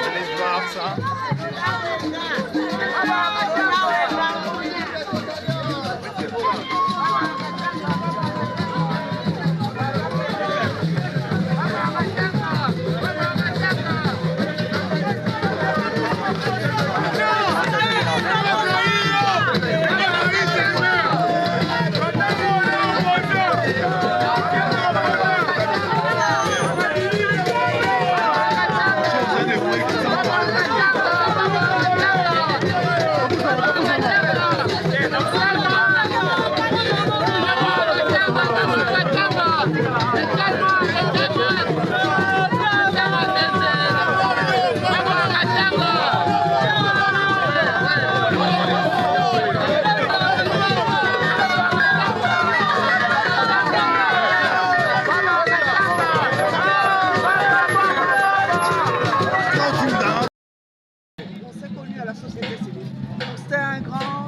Allez voir ça.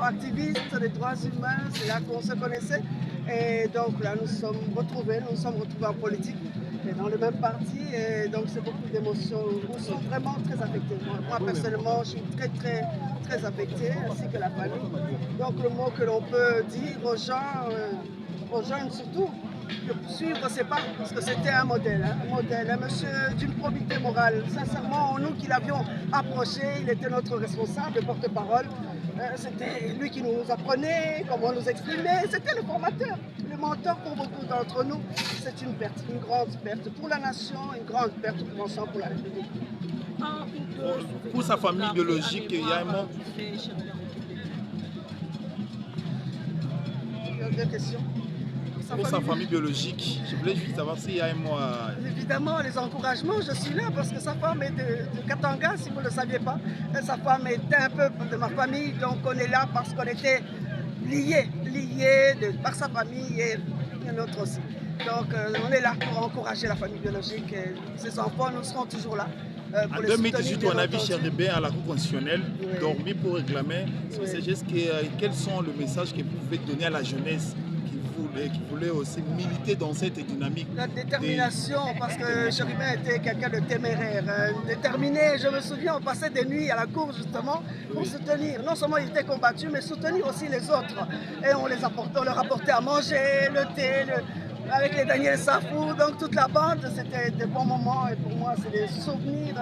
Activiste des droits humains, c'est là qu'on se connaissait. Et donc là, nous sommes retrouvés en politique, et dans le même parti. Et donc c'est beaucoup d'émotions. Nous sommes vraiment très affectés. Moi personnellement, je suis très affectée, ainsi que la famille. Donc le mot que l'on peut dire aux gens, aux jeunes surtout, de suivre ses pas, parce que c'était un modèle, un monsieur d'une probité morale. Sincèrement, nous qui l'avions approché, il était notre responsable, porte-parole. C'était lui qui nous apprenait comment nous exprimer. C'était le formateur, le mentor pour beaucoup d'entre nous. C'est une perte, une grande perte pour la nation, une grande perte pour l'ensemble, pour la République. Pour sa famille biologique, il y a un mot. Il y a deux questions. Pour sa famille biologique, je voulais juste savoir s'il y a un mot à... Évidemment, les encouragements, je suis là parce que sa femme est de Katanga, si vous ne le saviez pas. Et sa femme était un peu de ma famille, donc on est là parce qu'on était liés par sa famille et notre aussi. Donc on est là pour encourager la famille biologique et ses enfants, nous serons toujours là. En 2018, on a vu Cheribin à la Cour constitutionnelle dormir pour réclamer ce geste. Quels sont les messages que vous pouvez donner à la jeunesse qui voulait aussi militer dans cette dynamique? La détermination, parce que Cheribin était quelqu'un de téméraire, déterminé. Je me souviens, on passait des nuits à la cour justement pour soutenir. Non seulement il était combattu, mais soutenir aussi les autres. Et on leur apportait à manger, le thé, avec les Daniel Safou, donc toute la bande. C'était des bons moments et pour moi, c'est des souvenirs.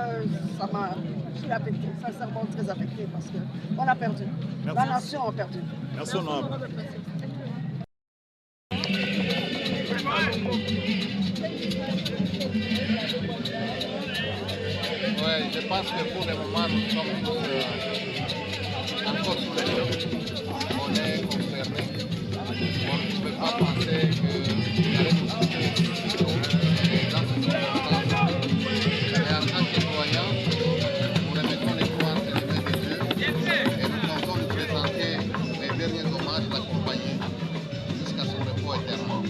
Je suis affectée, sincèrement très affectée parce qu'on a perdu. Merci. La nation a perdu. Merci, honorable. Oui, je pense que pour le moment, nous sommes tous encore sous les chocs. On est concernés. On ne peut pas penser qu'il y a des choses dans ce circonstance. Mais en tant que citoyens, nous remettons les droits entre les mains de Dieu et nous tentons de présenter les derniers hommages de la compagnie jusqu'à son repos éternel.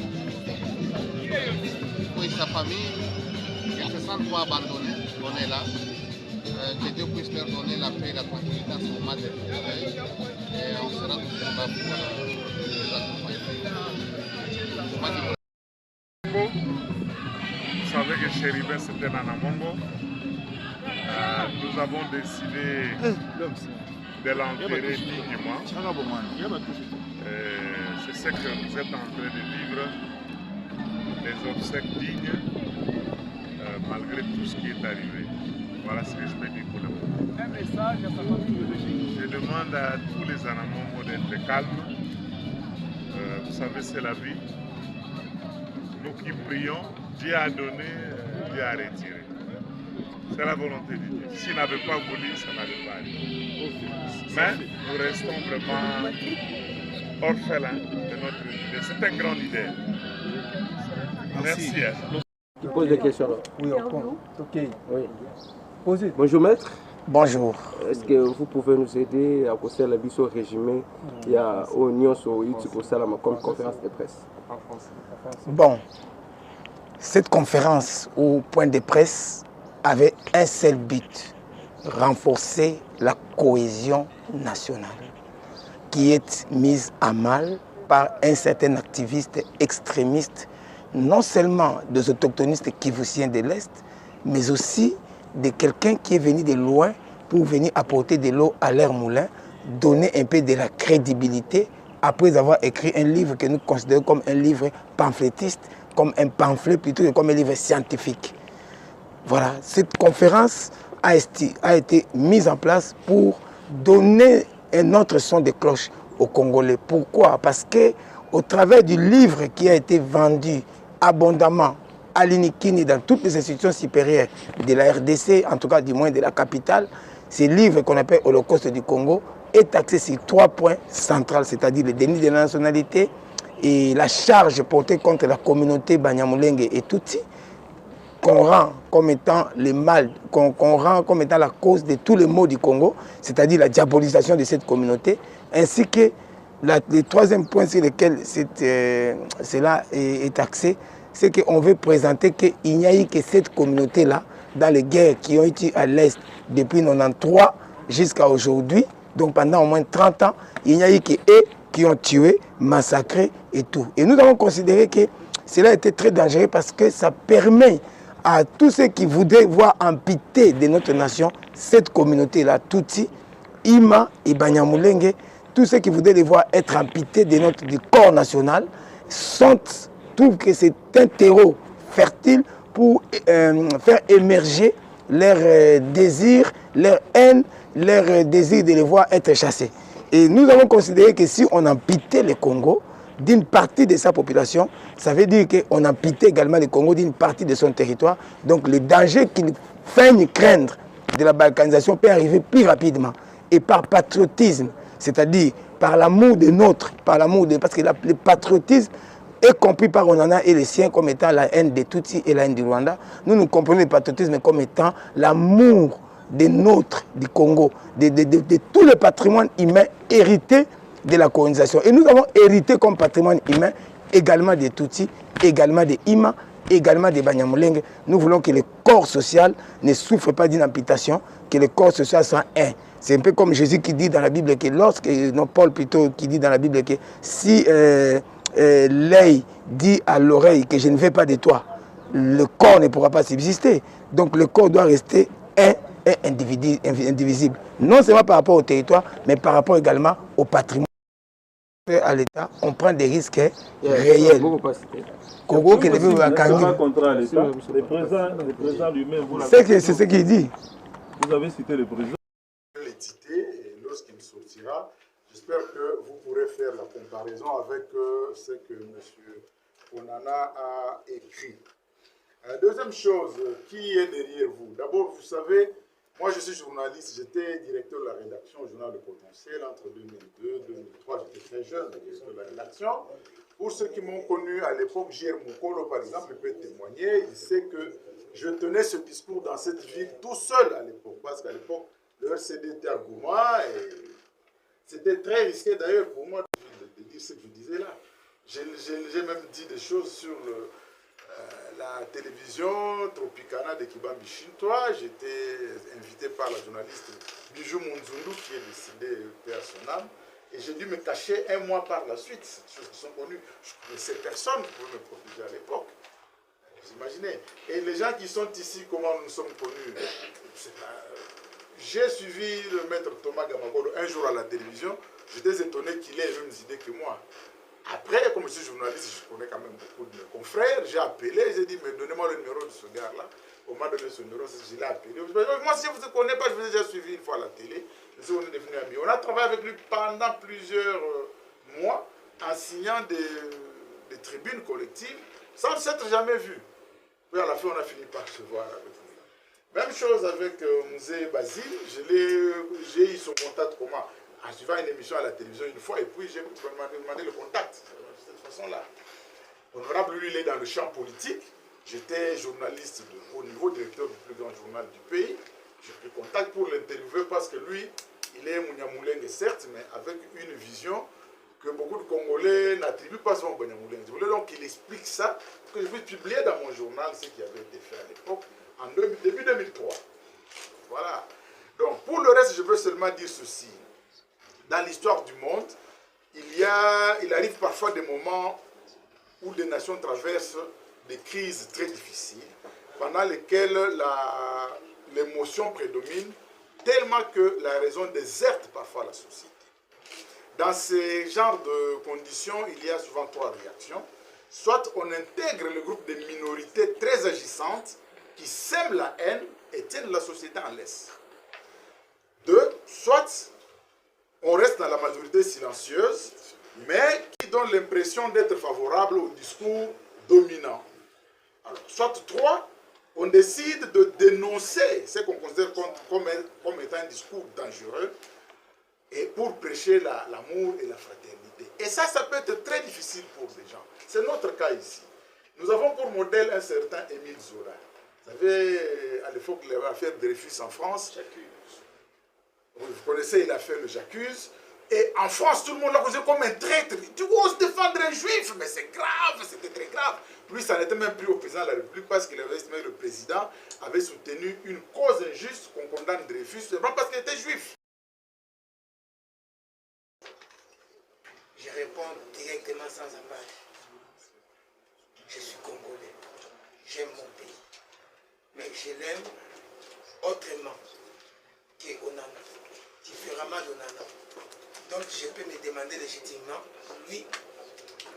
Pour sa famille, ils ne se sentent pas abandonnés. On est là. Que Dieu puisse leur donner la paix et la tranquillité à ce moment de travail. Et on sera toujours là pour les accompagner. Vous savez que Cheribin c'était Nanamongo. Nous avons décidé de l'enterrer dignement. C'est ce que vous êtes en train de vivre, les obsèques dignes, malgré tout ce qui est arrivé. Voilà ce que je peux dire pour le moment. Un message à sa famille biologique. Je demande à tous les Anamongos d'être calmes. Vous savez, c'est la vie. Nous qui prions, Dieu a donné, Dieu a retiré. C'est la volonté de Dieu. S'il n'avait pas voulu, ça n'allait pas arriver. Mais nous restons vraiment orphelins de notre idée. C'est un grand leader. Merci. Tu poses des questions là. Oui, ok. Oui. Posez. Bonjour maître. Bonjour. Est-ce que vous pouvez nous aider à causer la vie sur le régime? Il y a Union sur YouTube comme conférence de presse. Bon, cette conférence ou point de presse avait un seul but, renforcer la cohésion nationale qui est mise à mal par un certain activiste extrémiste, non seulement des autochtonistes kivusiens de l'Est, mais aussi de quelqu'un qui est venu de loin pour venir apporter de l'eau à leur moulin, donner un peu de la crédibilité après avoir écrit un livre que nous considérons comme un livre pamphlétiste, comme un pamphlet plutôt que comme un livre scientifique. Voilà, cette conférence a été mise en place pour donner un autre son de cloche aux Congolais. Pourquoi? Parce qu'au travers du livre qui a été vendu abondamment à l'Inikini dans toutes les institutions supérieures de la RDC, en tout cas du moins de la capitale, ce livre qu'on appelle Holocauste du Congo est axé sur 3 points centraux, c'est-à-dire le déni de la nationalité et la charge portée contre la communauté Banyamulenge et Tutsi, qu'on rend comme étant le mal, qu'on rend comme étant la cause de tous les maux du Congo, c'est-à-dire la diabolisation de cette communauté, ainsi que le troisième point sur lequel cela est axé, c'est qu'on veut présenter qu'il n'y a eu que cette communauté-là, dans les guerres qui ont été à l'Est depuis 1993 jusqu'à aujourd'hui, donc pendant au moins 30 ans, il n'y a eu qu'eux qui ont tué, massacré et tout. Et nous avons considéré que cela était très dangereux parce que ça permet à tous ceux qui voudraient voir amputer de notre nation cette communauté-là, Tutsi, Ima et Banyamulenge, tous ceux qui voudraient les voir être amputés du corps national, trouvent que c'est un terreau fertile pour faire émerger leur désir, leur haine, leur désir de les voir être chassés. Et nous avons considéré que si on amputait le Congo d'une partie de sa population, ça veut dire qu'on amputait également le Congo d'une partie de son territoire. Donc le danger qu'il feigne craindre de la balkanisation peut arriver plus rapidement. Et par patriotisme, c'est-à-dire par l'amour de notre, parce que le patriotisme est compris par Onana et les siens comme étant la haine des Tutsis et la haine du Rwanda. Nous comprenons le patriotisme comme étant l'amour de notre, du Congo, de tout le patrimoine humain hérité de la colonisation. Et nous avons hérité comme patrimoine humain également des Tutsis, également des Ima, également des Banyamulenge. Nous voulons que le corps social ne souffre pas d'une amputation, que le corps social soit un. C'est un peu comme Jésus qui dit dans la Bible que Paul plutôt qui dit dans la Bible que si l'œil dit à l'oreille que je ne veux pas de toi, le corps ne pourra pas subsister. Donc le corps doit rester un et indivisible. Non seulement par rapport au territoire, mais par rapport également au patrimoine. À l'État, on prend des risques réels. Congo qui ne veut pas le président lui-même, c'est ce qu'il dit. Vous avez cité le président. L'édité, et lorsqu'il sortira, j'espère que vous pourrez faire la comparaison avec ce que M. Onana a écrit. Deuxième chose, qui est derrière vous? D'abord, vous savez, moi je suis journaliste, j'étais directeur de la rédaction au Journal Le Potentiel entre 2002 et 2003, j'étais très jeune, directeur de la rédaction. Pour ceux qui m'ont connu à l'époque, J.R. Moukolo par exemple, il peut témoigner, il sait que je tenais ce discours dans cette ville tout seul à l'époque, parce qu'à l'époque, le RCD était à Gouma et c'était très risqué d'ailleurs pour moi de dire ce que je disais là. J'ai même dit des choses sur la télévision Tropicana de Kibambi Shintoa. J'étais invité par la journaliste Bijou Munzundu qui est décédée à son âme. Et j'ai dû me cacher un mois par la suite. Ces choses qui sont connues. Je connaissais personne qui pouvait me protéger à l'époque. Vous imaginez. Et les gens qui sont ici, comment nous sommes connus? J'ai suivi le maître Thomas Gamakolo un jour à la télévision. J'étais étonné qu'il ait les mêmes idées que moi. Après, comme je suis journaliste, je connais quand même beaucoup de mes confrères. J'ai appelé, j'ai dit, mais donnez-moi le numéro de ce gars-là. On m'a donné ce numéro, je l'ai appelé. Moi, si je ne vous connais pas, je vous ai déjà suivi une fois à la télé. On est devenus amis. On a travaillé avec lui pendant plusieurs mois en signant des tribunes collectives sans s'être jamais vus. Puis à la fin, on a fini par se voir avec lui. Même chose avec Mzee Basile. J'ai eu son contact comment? En suivant une émission à la télévision une fois, et puis j'ai demandé le contact de cette façon-là. Honorable, lui, il est dans le champ politique. J'étais journaliste de haut niveau, directeur du plus grand journal du pays. J'ai pris contact pour l'interviewer parce que lui, il est Munyamulenge, certes, mais avec une vision que beaucoup de Congolais n'attribuent pas son Munyamulenge. Je voulais donc qu'il explique ça, que je puisse publier dans mon journal ce qui avait été fait à l'époque, en début 2003. Voilà. Donc, pour le reste, je veux seulement dire ceci. Dans l'histoire du monde, il arrive parfois des moments où des nations traversent des crises très difficiles. pendant lesquels l'émotion prédomine, tellement que la raison déserte parfois la société. Dans ce genre de conditions, il y a souvent 3 réactions. Soit on intègre le groupe de minorités très agissantes qui sèment la haine et tiennent la société en laisse. 2, soit on reste dans la majorité silencieuse, mais qui donne l'impression d'être favorable au discours dominant. Alors, soit 3, on décide de dénoncer ce qu'on considère comme étant un discours dangereux et pour prêcher l'amour et la fraternité. Et ça peut être très difficile pour les gens. C'est notre cas ici. Nous avons pour modèle un certain Émile Zola. Vous savez, à l'époque, l'affaire Dreyfus en France, vous connaissez, il a fait le J'accuse. Et en France, tout le monde l'a considéré comme un traître. Tu oses défendre un juif, mais c'est grave, c'était très grave. Lui, ça n'était même plus au président de la République parce qu'il avait estimé que le président avait soutenu une cause injuste qu'on condamne Dreyfus, seulement parce qu'il était juif. Je réponds directement sans embâche. Je suis congolais. J'aime mon pays. Mais je l'aime autrement qu'Onana, différemment d'Onana. Donc je peux me demander légitimement, lui,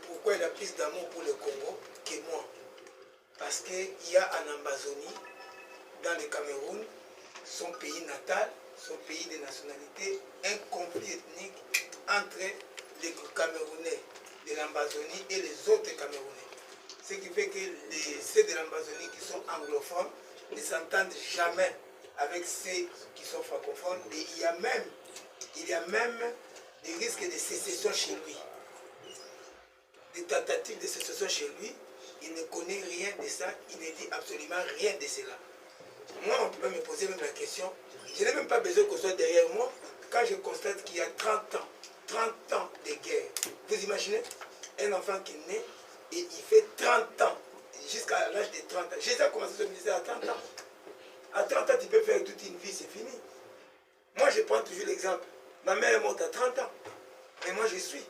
pourquoi il a plus d'amour pour le Congo que moi. Parce qu'il y a en Amazonie, dans le Cameroun, son pays natal, son pays de nationalité, un conflit ethnique entre les Camerounais de l'Amazonie et les autres Camerounais. Ce qui fait que ceux de l'Amazonie qui sont anglophones ne s'entendent jamais avec ceux qui sont francophones. Et il y a même des risques de sécession chez lui. Des tentatives de sécession chez lui. Il ne connaît rien de ça, il ne dit absolument rien de cela. Moi, on peut me poser même la question, je n'ai même pas besoin qu'on soit derrière moi, quand je constate qu'il y a 30 ans de guerre. Vous imaginez un enfant qui naît et il fait 30 ans, jusqu'à l'âge de 30 ans. Jésus a commencé ce ministère à 30 ans. À 30 ans, tu peux faire toute une vie, c'est fini. Moi, je prends toujours l'exemple. Ma mère est morte à 30 ans. Mais moi, je suis.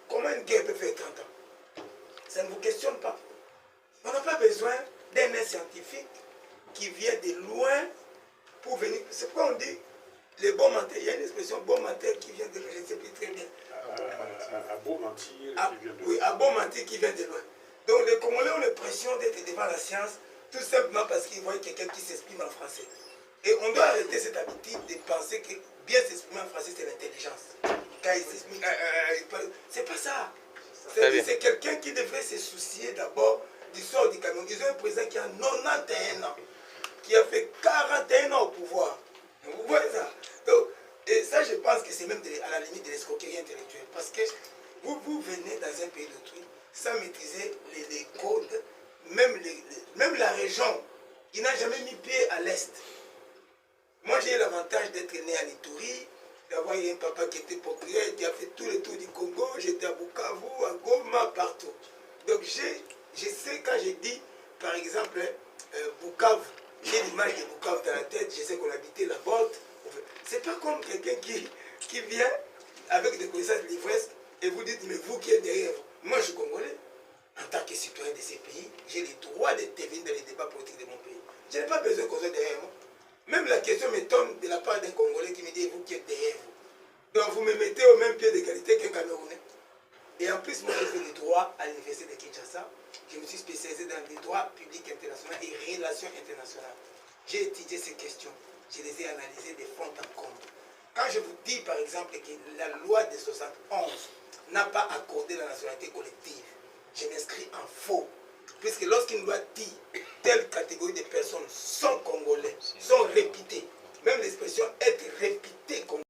Comment une guerre peut faire 30 ans? Ça ne vous questionne pas. On n'a pas besoin d'un scientifique qui vient de loin pour venir. C'est pourquoi on dit les bons menteurs. Il y a une expression bon menteur qui vient de loin. Je ne sais plus très bien. À bon mentir qui vient de loin. Oui, à bon mentir qui vient de loin. Donc les Congolais ont l'impression d'être devant la science tout simplement parce qu'ils voient quelqu'un qui s'exprime en français. Et on doit arrêter cette habitude de penser que bien s'exprimer en français, c'est l'intelligence. Quand il s'exprime, c'est pas ça. C'est quelqu'un qui devrait se soucier d'abord du sort du Cameroun. Ils ont un président qui a 91 ans, qui a fait 41 ans au pouvoir. Vous voyez ça? Donc, et ça, je pense que c'est même à la limite de l'escroquerie intellectuelle. Parce que vous venez dans un pays d'autrui sans maîtriser les codes, même la région. Il n'a jamais mis pied à l'Est. Moi, j'ai eu l'avantage d'être né à Ituri, d'avoir eu un papa qui était populaire, qui a fait tout le tour du Congo. J'étais à Bukavu, à Goma, partout. Donc, je sais quand je dis, par exemple, Bukavu, j'ai l'image de Bukavu dans la tête, je sais qu'on habitait la Bolte. C'est pas comme quelqu'un qui vient avec des connaissances livresques et vous dites, mais vous qui êtes derrière vous. Moi, je suis congolais. En tant que citoyen de ces pays, j'ai le droit d'intervenir dans les débats politiques de mon pays. Je n'ai pas besoin qu'on soit derrière moi. Même la question me tombe de la part d'un Congolais qui me dit, vous qui êtes derrière vous. Donc vous me mettez au même pied d'égalité qu'un Camerounais. Et en plus, moi j'ai fait le droit à l'université de Kinshasa. Je me suis spécialisé dans les droits publics internationaux et relations internationales. J'ai étudié ces questions. Je les ai analysées de fond en comble. Quand je vous dis par exemple que la loi de 71 n'a pas accordé la nationalité collective, je m'inscris en faux. Puisque lorsqu'une loi dit telle catégorie de personnes sont congolais, sont réputées, même l'expression être réputée congolais,